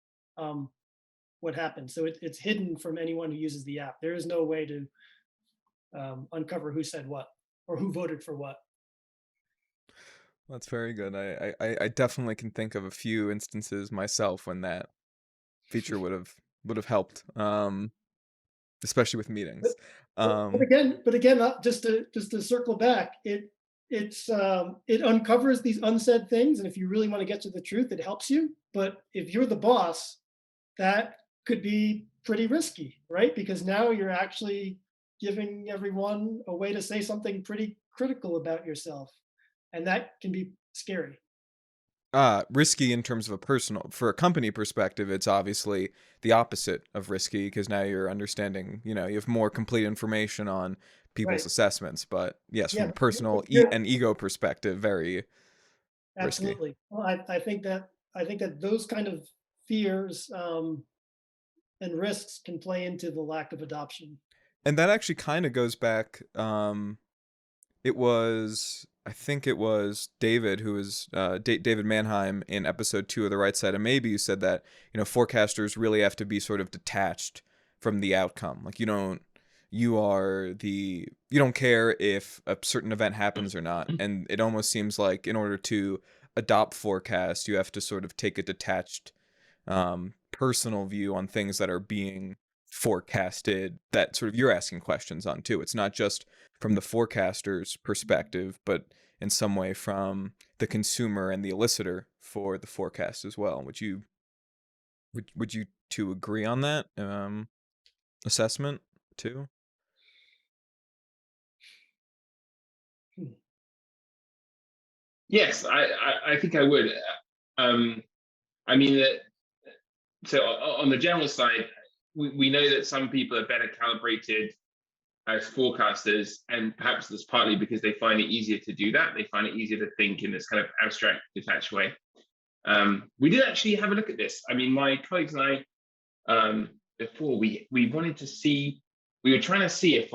what happens. So it's hidden from anyone who uses the app. There is no way to uncover who said what or who voted for what. that's very good. I definitely can think of a few instances myself when that feature would have helped, especially with meetings. But again, just to circle back, it uncovers these unsaid things, and if you really want to get to the truth, it helps you. But if you're the boss, that could be pretty risky, right? Because now you're actually giving everyone a way to say something pretty critical about yourself, and that can be scary. Risky in terms of for a company perspective, it's obviously the opposite of risky because now you're understanding, you have more complete information on people's Right. assessments. But yes, from Yeah. a personal and ego perspective, very risky. Absolutely. Well, I think that those kind of fears and risks can play into the lack of adoption. And that actually kind of goes back. I think it was David who was David Mannheim in episode 2 of The Right Side of Maybe, who said that forecasters really have to be sort of detached from the outcome. Like you don't you don't care if a certain event happens or not. And it almost seems like in order to adopt forecast, you have to sort of take a detached personal view on things that are being forecasted, that sort of you're asking questions on too. It's not just from the forecaster's perspective, but in some way from the consumer and the elicitor for the forecast as well. Would you two agree on that assessment too? Yes, I think I would. I mean, so on the general side, we know that some people are better calibrated as forecasters, and perhaps that's partly because they find it easier to do that. They find it easier to think in this kind of abstract, detached way. We did actually have a look at this. I mean, my colleagues and I, before we wanted to see, we were trying to see if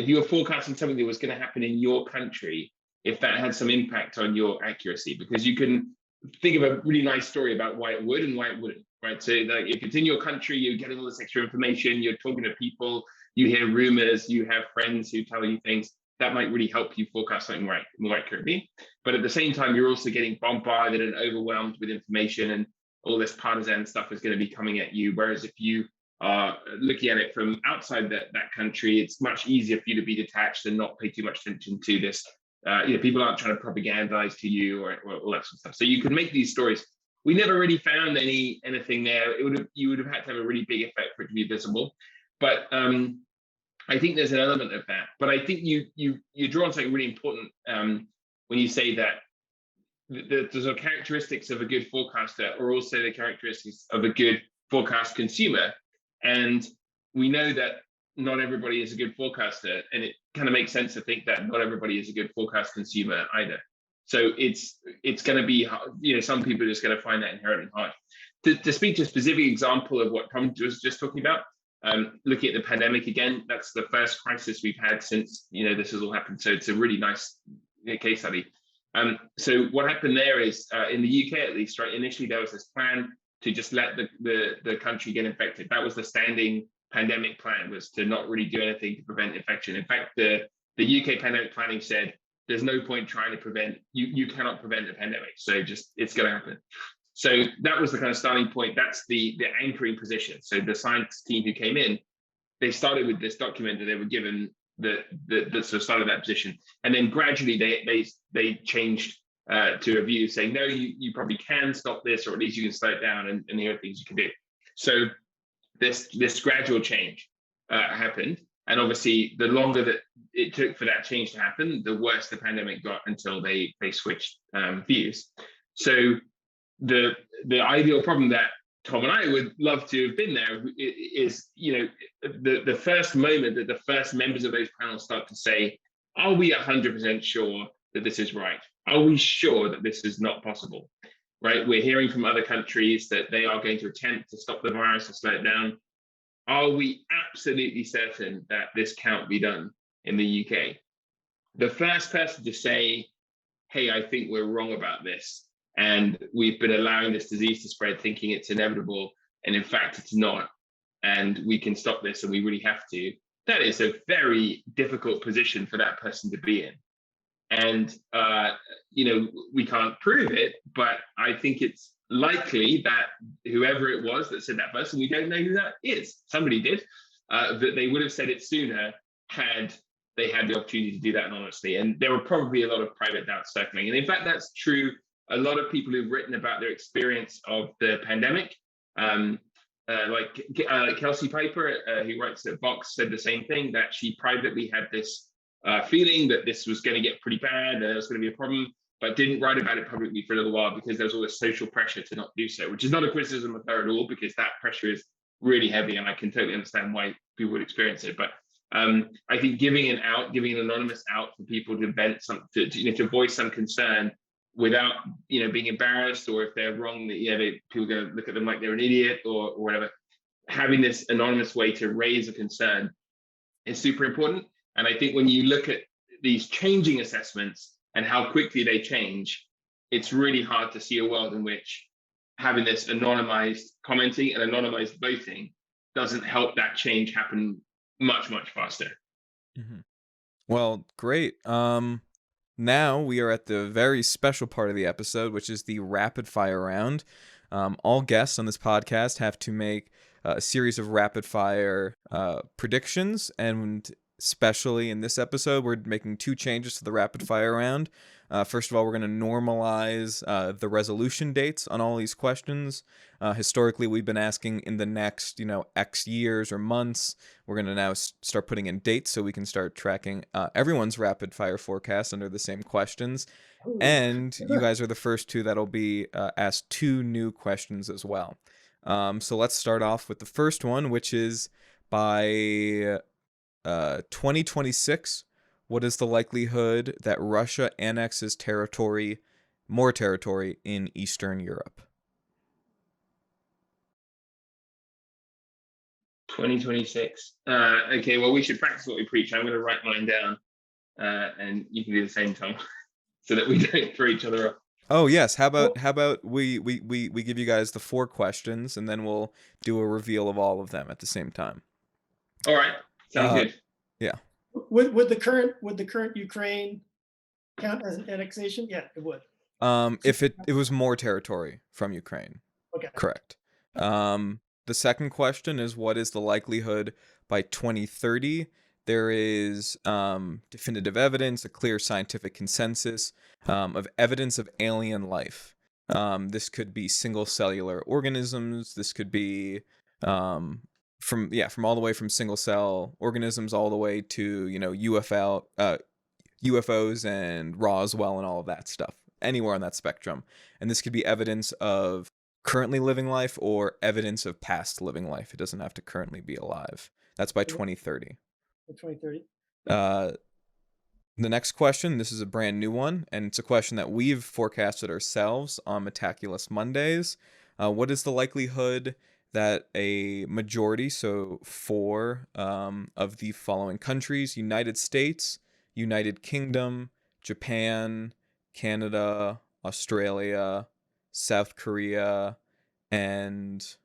you were forecasting something that was going to happen in your country, if that had some impact on your accuracy, because you can think of a really nice story about why it would and why it wouldn't, right? So like, if it's in your country, you're getting all this extra information, you're talking to people, you hear rumors, you have friends who tell you things, that might really help you forecast something more accurately. But at the same time, you're also getting bombarded and overwhelmed with information, and all this partisan stuff is going to be coming at you. Whereas if you are looking at it from outside that country, it's much easier for you to be detached and not pay too much attention to this. People aren't trying to propagandize to you or all that sort of stuff. So you could make these stories. We never really found anything there. You would have had to have a really big effect for it to be visible. But I think there's an element of that. But I think you draw on something really important when you say that the sort of characteristics of a good forecaster are also the characteristics of a good forecast consumer. And we know that not everybody is a good forecaster, and it kind of makes sense to think that not everybody is a good forecast consumer either. So it's going to be, some people are just going to find that inherently hard. To speak to a specific example of what Tom was just talking about, looking at the pandemic again, that's the first crisis we've had since this has all happened. So it's a really nice case study. So what happened there is in the UK, at least, right? Initially, there was this plan to just let the country get infected. That was the standing pandemic plan, was to not really do anything to prevent infection. In fact, the UK pandemic planning said there's no point trying to prevent, you cannot prevent a pandemic. So just, it's going to happen. So that was the kind of starting point. That's the anchoring position. So the science team who came in, they started with this document that they were given that sort of started that position. And then gradually they changed to a view saying, no, you probably can stop this, or at least you can slow it down, and here are things you can do. So this gradual change happened. And obviously, the longer that it took for that change to happen, the worse the pandemic got until they switched views. So the ideal problem that Tom and I would love to have been there is, the first moment that the first members of those panels start to say, are we 100% sure that this is right? Are we sure that this is not possible? Right? We're hearing from other countries that they are going to attempt to stop the virus or slow it down. Are we absolutely certain that this can't be done in the UK? The first person to say, hey, I think we're wrong about this, and we've been allowing this disease to spread thinking it's inevitable, and in fact it's not, and we can stop this and we really have to, that is a very difficult position for that person to be in. And we can't prove it, but I think it's likely that whoever it was that said that first, and we don't know who that is, somebody did, that they would have said it sooner had they had the opportunity to do that anonymously. And there were probably a lot of private doubts circling. And in fact, that's true. A lot of people who've written about their experience of the pandemic, like Kelsey Piper, who writes at Vox, said the same thing, that she privately had this feeling that this was going to get pretty bad, there was going to be a problem, but didn't write about it publicly for a little while because there was all this social pressure to not do so, which is not a criticism of her at all, because that pressure is really heavy, and I can totally understand why people would experience it. But I think giving an anonymous out for people to vent some, to voice some concern without being embarrassed, or if they're wrong, that people are going to look at them like they're an idiot or whatever. Having this anonymous way to raise a concern is super important. And I think when you look at these changing assessments and how quickly they change, it's really hard to see a world in which having this anonymized commenting and anonymized voting doesn't help that change happen much faster. Mm-hmm. Well, great. Now we are at the very special part of the episode, which is the rapid fire round. All guests on this podcast have to make a series of rapid fire predictions, and especially in this episode, we're making 2 changes to the rapid fire round. First of all, we're going to normalize the resolution dates on all these questions. Historically, we've been asking in the next, X years or months. We're going to now start putting in dates so we can start tracking everyone's rapid fire forecast under the same questions. Ooh. And you guys are the first 2 that'll be asked 2 new questions as well. So let's start off with the first one, which is by 2026. What is the likelihood that Russia annexes more territory in Eastern Europe? 2026. Okay, well, we should practice what we preach. I'm going to write mine down, and you can do the same, Tom, so that we don't throw each other off. Oh yes. How about we give you guys the 4 questions, and then we'll do a reveal of all of them at the same time. All right, sounds good. Yeah. Would the current Ukraine count as an annexation? Yeah, it would. If it was more territory from Ukraine. Okay. Correct. The second question is, what is the likelihood by 2030 there is definitive evidence, a clear scientific consensus of evidence of alien life? This could be single cellular organisms. This could be from all the way from single cell organisms all the way to UFOs and Roswell and all of that stuff. Anywhere on that spectrum. And this could be evidence of currently living life or evidence of past living life. It doesn't have to currently be alive. That's by 2030. 2030. The next question, this is a brand new one, and it's a question that we've forecasted ourselves on Metaculus Mondays. What is the likelihood that a majority, so 4 of the following countries, United States, United Kingdom, Japan, Canada, Australia, South Korea, and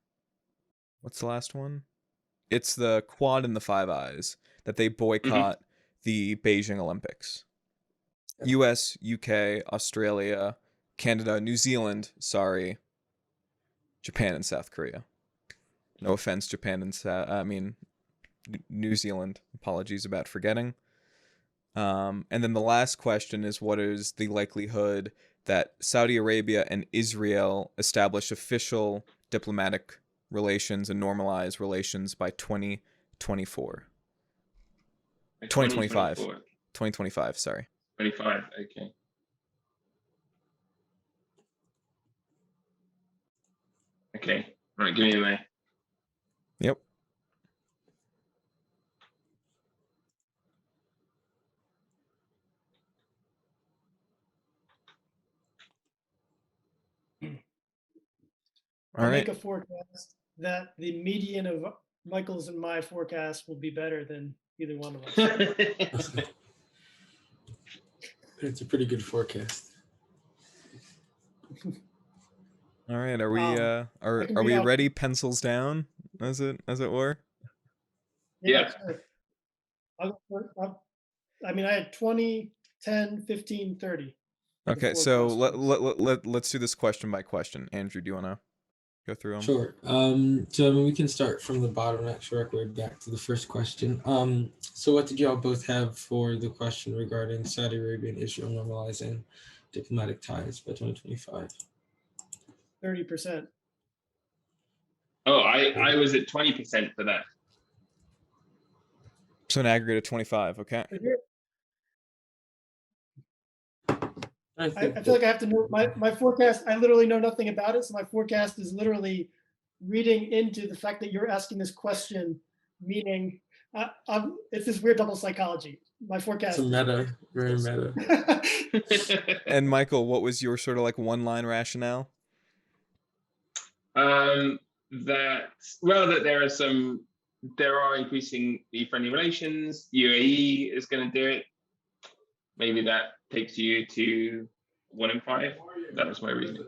what's the last one? It's the Quad and the Five Eyes, that they boycott the Beijing Olympics. US, UK, Australia, Canada, New Zealand, Japan and South Korea. No offense, Japan and New Zealand. Apologies about forgetting. And then the last question is, what is the likelihood that Saudi Arabia and Israel establish official diplomatic relations and normalize relations by 2024? 2025. 2025, sorry. 25, okay. Okay, right, give me a minute. Yep. I'll make a forecast that the median of Michael's and my forecast will be better than either one of us. It's a pretty good forecast. All right, are we are we ready? Pencils down, as it were. Yeah. Sure. I had 20, 10, 15, 30. Okay, so let's do this question by question. Andrew, do you want to go through them? Sure. So we can start from the bottom, next record back to the first question. So what did y'all both have for the question regarding Saudi Arabia and Israel normalizing diplomatic ties by 2025? 30%. Oh, I was at 20% for that. So an aggregate of 25, okay. I feel like I have to know my forecast. I literally know nothing about it. So my forecast is literally reading into the fact that you're asking this question, meaning it's this weird double psychology. My forecast. It's a meta, very meta. And Michael, what was your sort of like one-line rationale? That there are increasing friendly relations. UAE is going to do it. Maybe that takes you to 1 in 5. That was my reasoning.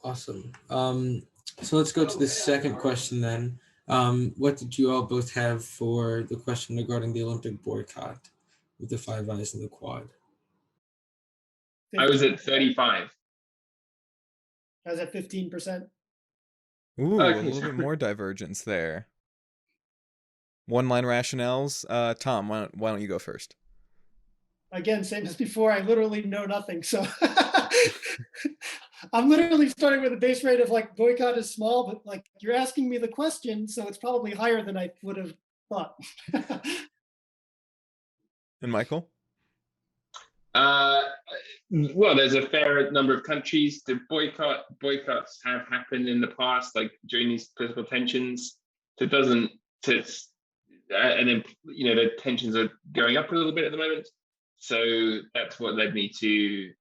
Awesome. So let's go to the second question then. What did you all both have for the question regarding the Olympic boycott with the Five Eyes and the Quad? I was at 35. I was at 15%. Ooh, a Okay, little bit more divergence there. One-line rationales. Tom, why don't you go first? Again, same as before, I literally know nothing. So I'm literally starting with a base rate of like boycott is small, but like you're asking me the question, so it's probably higher than I would have thought. And Michael? Well, there's a fair number of countries. The boycotts have happened in the past, like during these political tensions. So it doesn't. And then the tensions are going up a little bit at the moment. So that's what led me to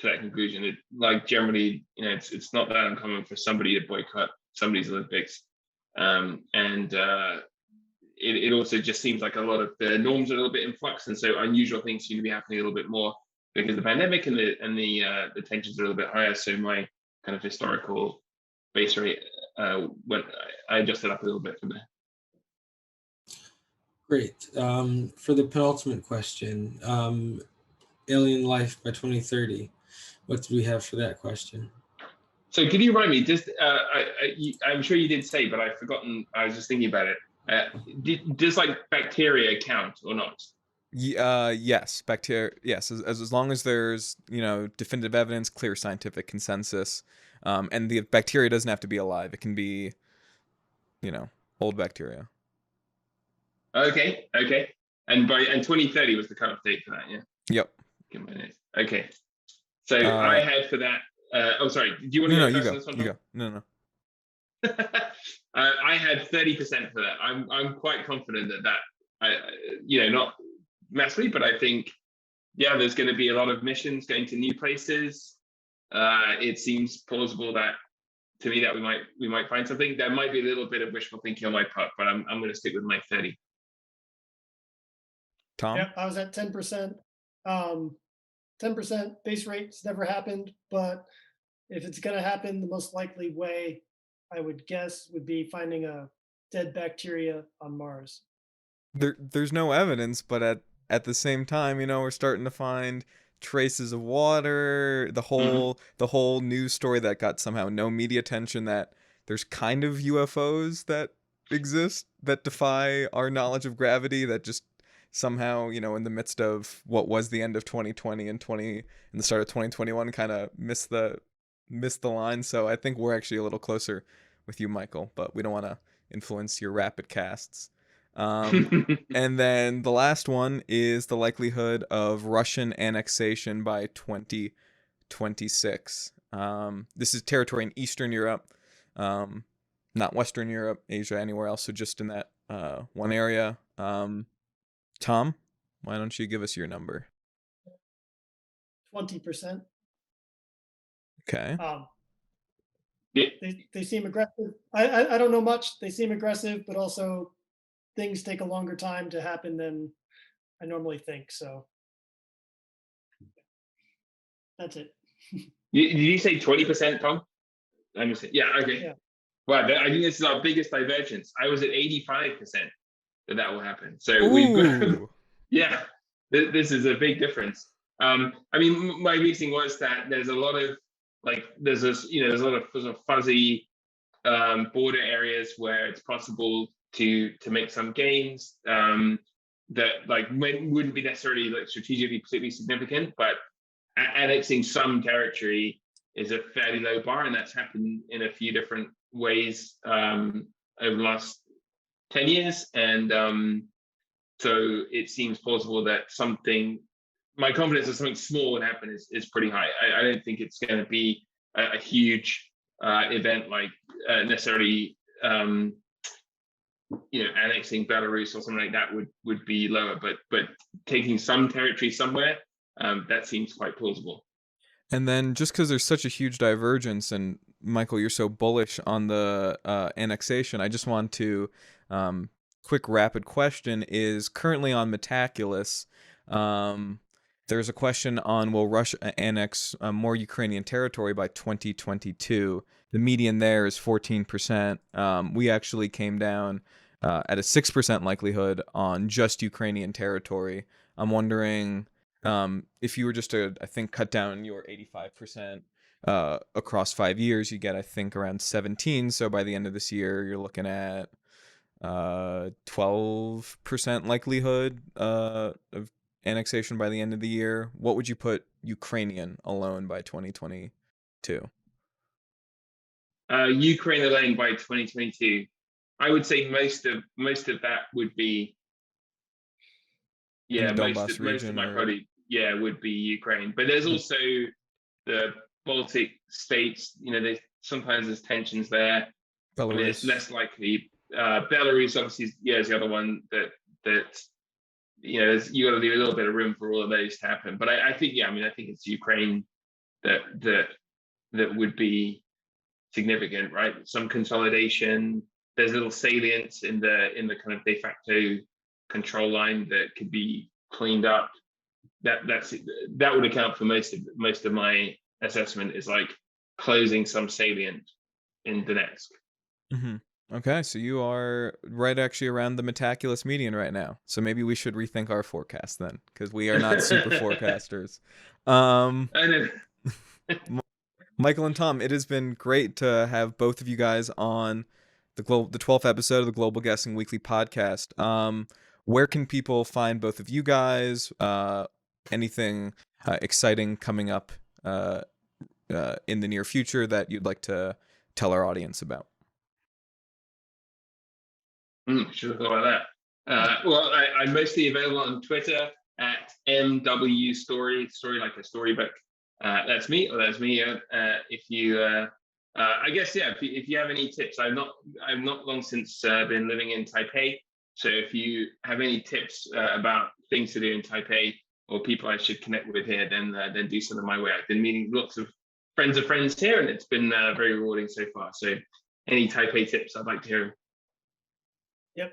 that conclusion. Like generally, it's not that uncommon for somebody to boycott somebody's Olympics, and it also just seems like a lot of the norms are a little bit in flux, and so unusual things seem to be happening a little bit more because of the pandemic and the tensions are a little bit higher. So my kind of historical base rate I adjusted up a little bit from there. Great. For the penultimate question, alien life by 2030. What do we have for that question? So could you remind me? Just I'm sure you did say, but I've forgotten. I was just thinking about it. Does like bacteria count or not? Yes, bacteria. Yes, as long as there's definitive evidence, clear scientific consensus, and the bacteria doesn't have to be alive. It can be, old bacteria. Okay. And 2030 was the cutoff date for that. Yeah. Yep. Okay. So I had for that. Oh, sorry. Do you want to go first on this one? You go. No. I had 30% for that. I'm quite confident that not massively, but I think there's going to be a lot of missions going to new places. It seems plausible that to me that we might find something. There might be a little bit of wishful thinking on my part, but I'm going to stick with my 30. Tom? Yeah, I was at 10%. 10% base rate's never happened, but if it's going to happen, the most likely way I would guess would be finding a dead bacteria on Mars. There's no evidence, but at the same time, we're starting to find traces of water. The whole news story that got somehow no media attention, that there's kind of UFOs that exist that defy our knowledge of gravity, that just somehow, in the midst of what was the end of 2020 and the start of 2021, kind of missed the line. So I think we're actually a little closer with you, Michael, but we don't want to influence your rapid casts. And then the last one is the likelihood of Russian annexation by 2026. This is territory in Eastern Europe, not Western Europe, Asia, anywhere else. So just in that one area. Tom, why don't you give us your number? 20%. Okay. They seem aggressive. I don't know much. They seem aggressive, but also things take a longer time to happen than I normally think. So that's it. Did you say 20%, Tom? Yeah. Okay. Yeah. Wow, I think this is our biggest divergence. I was at 85% that will happen. So Ooh. yeah, this is a big difference. I mean, my reasoning was that there's a lot of there's a lot of sort of fuzzy border areas where it's possible to make some gains that wouldn't be necessarily strategically particularly significant, but annexing some territory is a fairly low bar, and that's happened in a few different ways over the last 10 years. And so it seems plausible that my confidence that something small would happen is pretty high. I don't think it's going to be a huge event like necessarily annexing Belarus or something like that would be lower, but taking some territory somewhere, that seems quite plausible. And then just because there's such a huge divergence, and Michael, you're so bullish on the annexation, I just want to quick rapid question is currently on Metaculus. There's a question on, will Russia annex more Ukrainian territory by 2022? The median there is 14%. We actually came down at a 6% likelihood on just Ukrainian territory. I'm wondering if you were just to, I think, cut down your 85% across 5 years, you get, I think, around 17. So by the end of this year, you're looking at 12% likelihood of annexation by the end of the year. What would you put Ukrainian alone by 2022? Ukraine alone by 2022. I would say most of that would be, In the Donbass most of region, my or... probably would be Ukraine. But there's also the Baltic states. Sometimes there's tensions there. Belarus. I mean, it's less likely. Belarus obviously is the other one that you got to leave a little bit of room for all of those to happen. But I think I think it's Ukraine that would be significant, right? Some consolidation. There's little salience in the kind of de facto control line that could be cleaned up. That would account for most of my assessment, is like closing some salient in Donetsk. Mm-hmm. Okay, so you are right actually around the metaculous median right now. So maybe we should rethink our forecast then, because we are not super forecasters. I know. Michael and Tom, it has been great to have both of you guys on the 12th episode of the Global Guessing Weekly podcast. Where can people find both of you guys? Anything exciting coming up in the near future that you'd like to tell our audience about? Should have thought about that. Well, I'm mostly available on Twitter at MW story like a storybook. That's me, or that's me. If you, I guess, if you have any tips, I've not long since been living in Taipei. So if you have any tips about things to do in Taipei, or people I should connect with here, then do send them my way. I've been meeting lots of friends of friends here, and it's been very rewarding so far. So any Taipei tips, I'd like to hear them. Yep.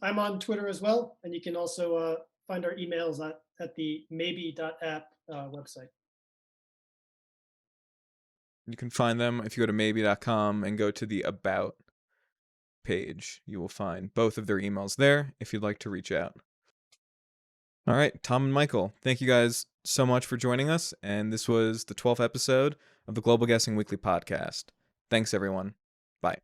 I'm on Twitter as well. And you can also find our emails at the Maby.app website. You can find them if you go to Maby.com and go to the About page. You will find both of their emails there if you'd like to reach out. All right, Tom and Michael, thank you guys so much for joining us. And this was the 12th episode of the Global Guessing Weekly podcast. Thanks, everyone. Bye.